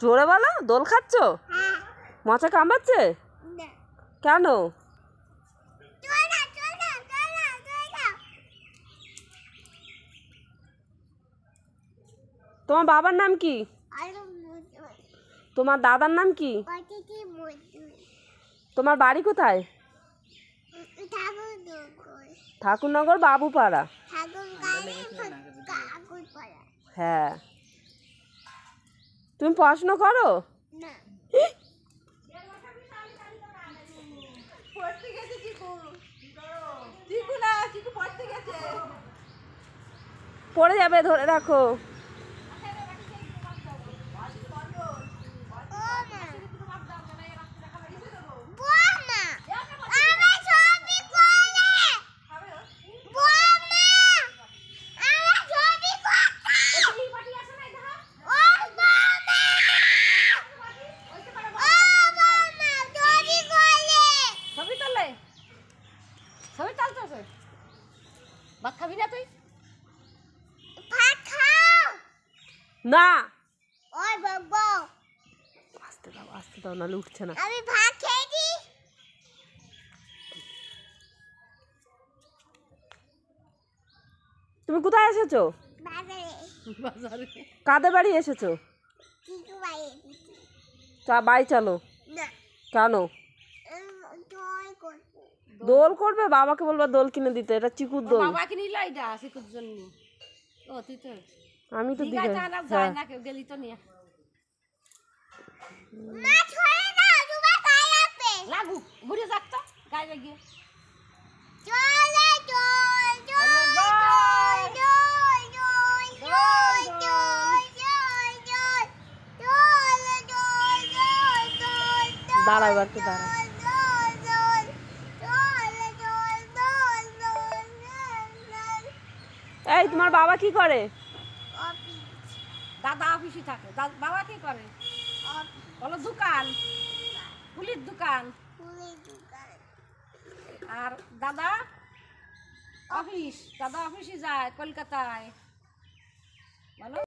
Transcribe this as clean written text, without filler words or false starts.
জোরে বলো, দোল খাচ্ছ? মাথা কামড়াচ্ছে কেন? তোমার বাবার নাম কি? তোমার দাদার নাম কি? তোমার বাড়ি কোথায়? ঠাকুরনগর বাবুপাড়া। হ্যাঁ, তুমি পড়াশোনা করো? পড়ে যাবে, ধরে রাখো। ভাত খাবি না তুই? না, ওই বাবা আসতে দাও নাহলে উঠছে না। আমি ভাত খেয়েছি। তুমি কোথায় এসেছো? বাজারে। কাদের বাড়ি এসেছো? চিকু বাড়ি। বাড়ি চলো। না। কেন? দোল করবে? বাবাকে বলবা দোল কিনে দিতে। এটা চিকুর দোল। বাবাকে নিল এটা চিকুর জন্য। ও তুই তো আমি তো দিই না, কেউ গেলি তো নিয়ে মা ছড়ে না, দুবার গায়ে লাগবে। লাগু বুড়ি যাক তো গায়ে লাগিয়ে চলে চল চল দাঁড়া, এবার তো দাঁড়া। এই তোমার বাবা কি করে? দাদা অফিসে থাকে। বাবা কি করে? বলো দোকান, ফুলের দোকান। আর দাদা অফিসে যায় কলকাতায়। বলো।